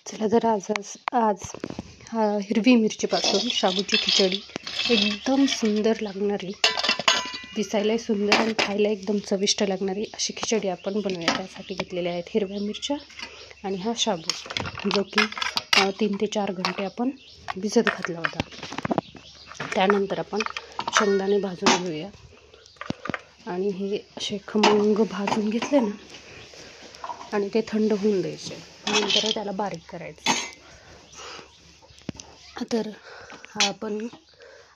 चला तर आज हिरवी मिरचीपासून शाबूची खिचडी एकदम सुंदर लागणारी, दिसायलाही सुंदर आणि खायला एकदम चविष्ट लागणारी अशी खिचडी आपण बनवूया. त्यासाठी घेतलेल्या आहेत हिरव्या मिरच्या आणि हा शाबू, जो की 3 ते 4 घंटे आपण भिजत घातला होता. त्यानंतर आपण शेंगदाणे भाजून घेऊया आणि हे असे खमंग भाजून घेतले ना आणि ते थंड होऊन द्यायचे. नंतर त्याला बारीक करायचं. तर हा आपण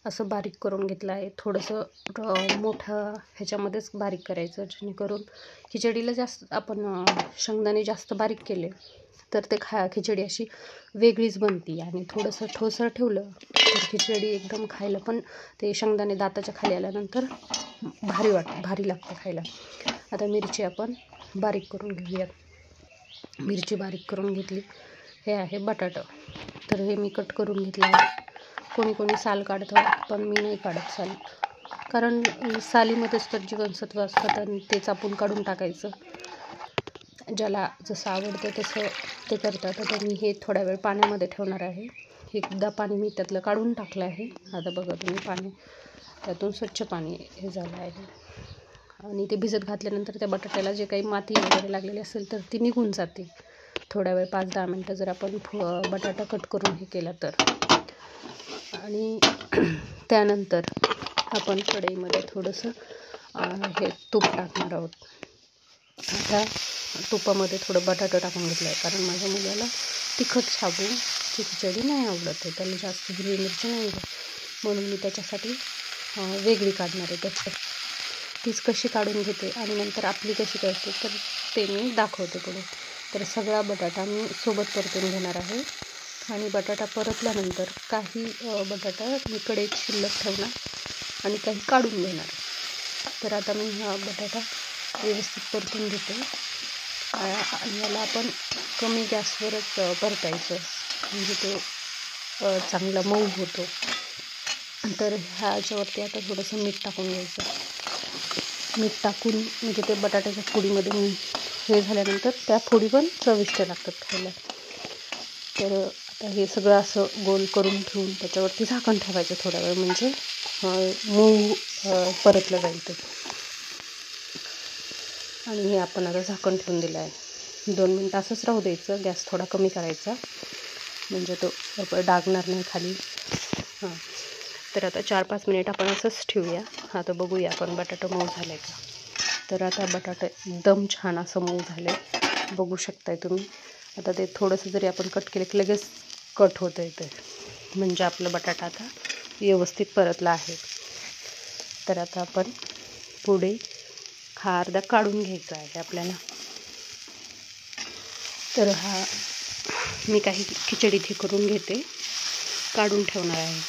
असं बारीक करून घेतलं आहे. थोडंसं मोठं ह्याच्यामध्येच बारीक करायचं, जेणेकरून खिचडीला जास्त आपण शेंगदाणे जास्त बारीक केले तर ते खिचडी अशी वेगळीच बनती. आणि थोडंसं ठोसर ठेवलं तर खिचडी एकदम खायला पण ते शेंगदाणे दाताच्या खाली आल्यानंतर भारी लागतं खायला. आता मिरची आपण बारीक करून घेऊयात. मिरची बारीक करून घेतली. हे आहे बटाटा, तर हे मी कट करून घेतलं आहे. कोणी साल काढतं, पण मी नाही काढत साल, कारण सालीमध्येच तर जीवनसत्व असतात आणि तेच आपण काढून टाकायचं. ज्याला जसं आवडतं तसं ते करतात. तर मी हे थोडा वेळ पाण्यामध्ये ठेवणार आहे. एकदा पाणी मी त्यातलं काढून टाकलं आहे. आता बघा तुम्ही, पाणी त्यातून स्वच्छ पाणी हे झालं आहे. आणि ते भिजत घातल्यानंतर त्या बटाट्याला जे काही माती वगैरे लागलेली असेल तर ती निघून जाते. थोड्या वेळ 5-10 मिनटं जर आपण बटाटा कट करून हे केला तर. आणि त्यानंतर आपण कढईमध्ये थोडंसं हे तूप टाकणार आहोत. आता तुपामध्ये थोडं बटाटा टाकून घेतलं आहे, कारण माझ्या मुलाला तिखट शाबूची खिचडी नाही आवडत आहे. त्याला जास्त हिरवी मिरची नाही आवडत, म्हणून मी त्याच्यासाठी वेगळी काढणार आहे. त्याच्यात तीच कशी काढून घेते आणि नंतर आपली कशी करते तर ते मी दाखवते पुढे. तर सगळा बटाटा मी सोबत परतून घेणार आहे. आणि बटाटा परतल्यानंतर काही बटाटा मी कढईत शिल्लक ठेवणार आणि काही काढून घेणार. तर आता मी हा बटाटा व्यवस्थित परतून घेते. आणि याला आपण कमी गॅसवरच परतायचं, म्हणजे तो चांगला मऊ होतो. तर ह्याच्यावरती आता थोडंसं मीठ टाकून घ्यायचं. मीठ टाकून म्हणजे ते बटाट्याच्या फोडीमध्ये हे झाल्यानंतर त्या फोडी पण चविष्ट लागतात खायला. तर आता हे सगळं असं गोल करून ठेवून त्याच्यावरती झाकण ठेवायचं थोडा वेळ, म्हणजे मऊ परतलं जाईल ते. आणि हे आपण आता झाकण ठेवून दिलं आहे. 2 मिनटं असंच राहू द्यायचं. गॅस थोडा कमी करायचा, म्हणजे तो डागणार नाही खाली. तर आता 4-5 मिनिट आपण असंच ठेवूया. आता बघूया आपण बटाटा मऊ झाला आहे का. तर आता बटाटा एकदम छान असं मऊ झालं आहे, बघू शकताय तुम्ही. आता ते थोडंसं जरी आपण कट केलं की लगेच कट होतं येतं, म्हणजे आपलं बटाटा आता व्यवस्थित परतला आहे. तर आता आपण पुढे हा अर्धा काढून घ्यायचा आहे आपल्याला. तर हा मी काही खिचडीत हे करून घेते, काढून ठेवणार आहे.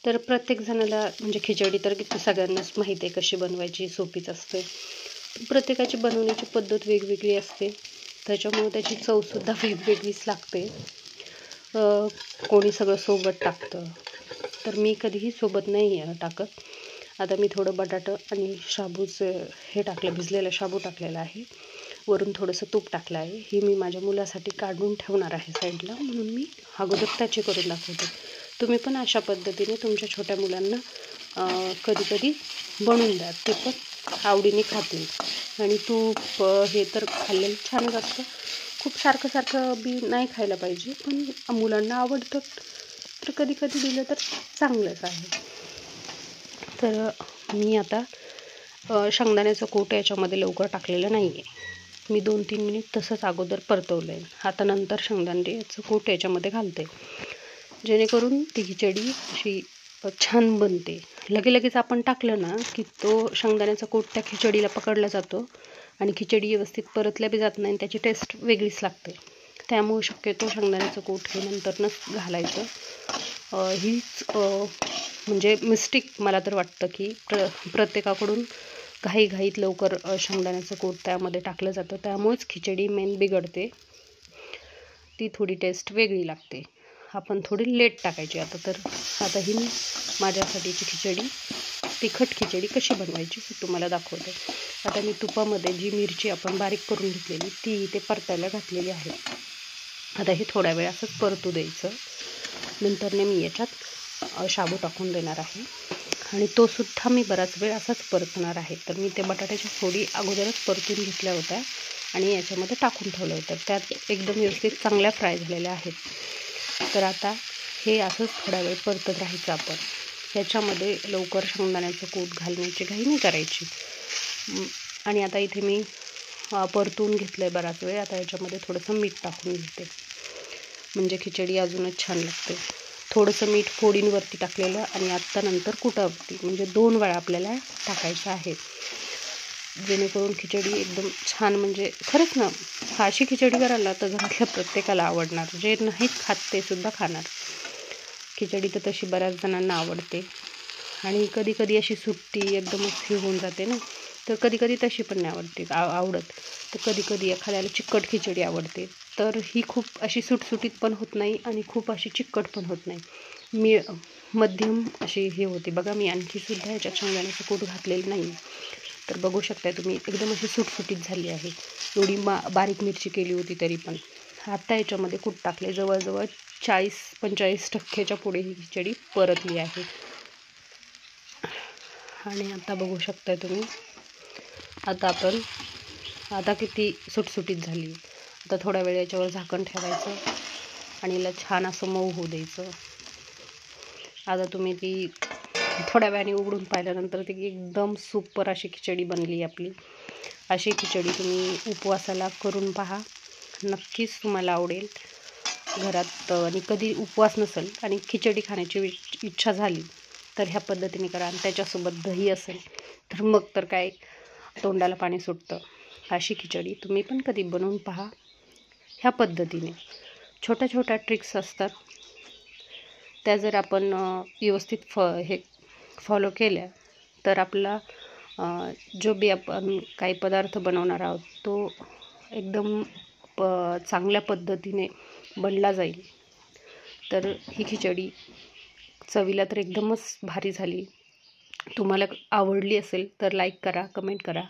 तर प्रत्येक जणाला म्हणजे खिचडी तर सगळ्यांनाच माहीत आहे कशी बनवायची, सोपीच असते. प्रत्येकाची बनवण्याची पद्धत वेगवेगळी असते, त्याच्यामुळे त्याची चवसुद्धा वेगवेगळीच लागते. कोणी सगळं सोबत टाकतं, तर मी कधीही सोबत नाही टाकत. आता मी थोडं बटाटा आणि शाबूचं हे टाकलं, भिजलेला शाबू टाकलेला आहे. वरून थोडंसं तूप टाकलं आहे. ही मी माझ्या मुलासाठी काढून ठेवणार आहे साईडला, म्हणून मी अगोदर त्याची करून दाखवते. तुम्ही पण अशा पद्धतीने तुमच्या छोट्या मुलांना कधी बनवून द्या, ते पण आवडीने खातील. आणि तूप हे तर खाल्लेलं छानच असतं. खूप सारखं बी नाही खायला पाहिजे, पण मुलांना आवडतं तर कधी दिलं तर चांगलंच आहे. तर मी आता शेंगदाण्याचं कूट याच्यामध्ये लवकर टाकलेलं नाही आहे. मी 2-3 मिनिट तसंच अगोदर परतवलं आहे. आता नंतर शेंगदाण्याचं कूट याच्यामध्ये घालते, जेणेकरून ती खिचडी अशी छान बनते. लगेच आपण टाकलं ना की तो शेंगदाण्याचा कूट त्या खिचडीला पकडला जातो आणि खिचडी व्यवस्थित परतल्या बी जात नाही आणि त्याची टेस्ट वेगळीच लागते. त्यामुळे शक्यतो शेंगदाण्याचं कूट हे नंतरनंच घालायचं. हीच म्हणजे मिस्टेक मला तर वाटतं की प्रत्येकाकडून घाईत लवकर शेंगदाण्याचं कूट त्यामध्ये टाकलं जातं, त्यामुळेच खिचडी मेन बिघडते. ती थोडी टेस्ट वेगळी लागते. आपण थोडी लेट टाकायची. आता ही मी माझ्यासाठीची खिचडी, तिखट खिचडी कशी बनवायची हे तुम्हाला दाखवते. आता मी तुपामध्ये जी मिरची आपण बारीक करून घेतलेली ती इथे परतायला घातलेली आहे. आता हे थोड्या वेळ असंच परतू द्यायचं. नंतरने मी याच्यात शाबू टाकून देणार आहे आणि तो सुद्धा मी बराच वेळ असाच परतणार आहे. तर मी ते बटाट्याच्या फोडी अगोदरच परतून घेतल्या होत्या आणि याच्यामध्ये टाकून ठेवलं होतं. त्यात एकदम व्यवस्थित चांगल्या फ्राय झालेल्या आहेत. तर आता हे असंच थोडा वेळ परतत राहायचं आपण. याच्यामध्ये लवकर शेंगदाण्याचं कूट घालण्याची घाई नाही करायची. आणि आता इथे मी परतून घेतलं आहे बराच वेळ. आता याच्यामध्ये थोडंसं मीठ टाकून घेते, म्हणजे खिचडी अजूनच छान लागते. थोडंसं मीठ फोडींवरती टाकलेलं आणि आत्ता नंतर कुटावरती, म्हणजे 2 वेळा आपल्याला टाकायचं आहे, जेणेकरून खिचडी एकदम छान, म्हणजे खरंच ना अशी खिचडी करायला तर घरातल्या प्रत्येकाला आवडणार. जे नाहीत खात ते सुद्धा खाणार. खिचडी तर तशी बऱ्याच जणांना आवडते आणि कधी कधी अशी सुट्टी एकदमच हे होऊन जाते ना, तर कधी कधी तशी पण नाही आवडत. तर कधी कधी एखाद्याला चिकट खिचडी आवडते. तर ही खूप अशी सुटसुटीत पण होत नाही आणि खूप अशी चिकट पण होत नाही, मध्यम अशी हे होते. बघा मी आणखीसुद्धा याच्यात शेंगदाण्याचं कूट घातलेलं नाही, तर बघू शकता तुम्ही एकदम अशी सुटसुटीत झाली आहे. एवढी बारीक मिरची केली होती तरी पण. आता याच्यामध्ये कूट टाकले, जवळजवळ 40-45% पुढे ही खिचडी परतली आहे. आणि आता बघू शकता तुम्ही, आता किती सुटसुटीत झाली. आता थोडा वेळ याच्यावर झाकण ठेवायचं आणि याला छान असं मऊ होऊ द्यायचं. आता तुम्ही ती थोड्या वेळाने उघडून पाहिल्यानंतर ती एकदम सुपर अशी खिचडी बनली आपली. अशी खिचडी तुम्ही उपवासाला करून पहा, नक्कीच तुम्हाला आवडेल घरात. आणि कधी उपवास नसेल आणि खिचडी खाण्याची इच्छा झाली तर ह्या पद्धतीने करा. आणि त्याच्यासोबत दही असेल तर मग तर काय तोंडाला पाणी सुटतं. अशी खिचडी तुम्ही पण कधी बनवून पहा. ह्या पद्धतीने छोट्या छोट्या ट्रिक्स असतात, त्या जर आपण व्यवस्थित फॉलो केल्या तर आपला जो बी आपण काही पदार्थ बनवणार आहोत तो एकदम चांगल्या पद्धतीने बनला जाईल. तर ही खिचडी चवीला तर एकदमच भारी झाली. तुम्हाला आवडली असेल तर लाईक करा, कमेंट करा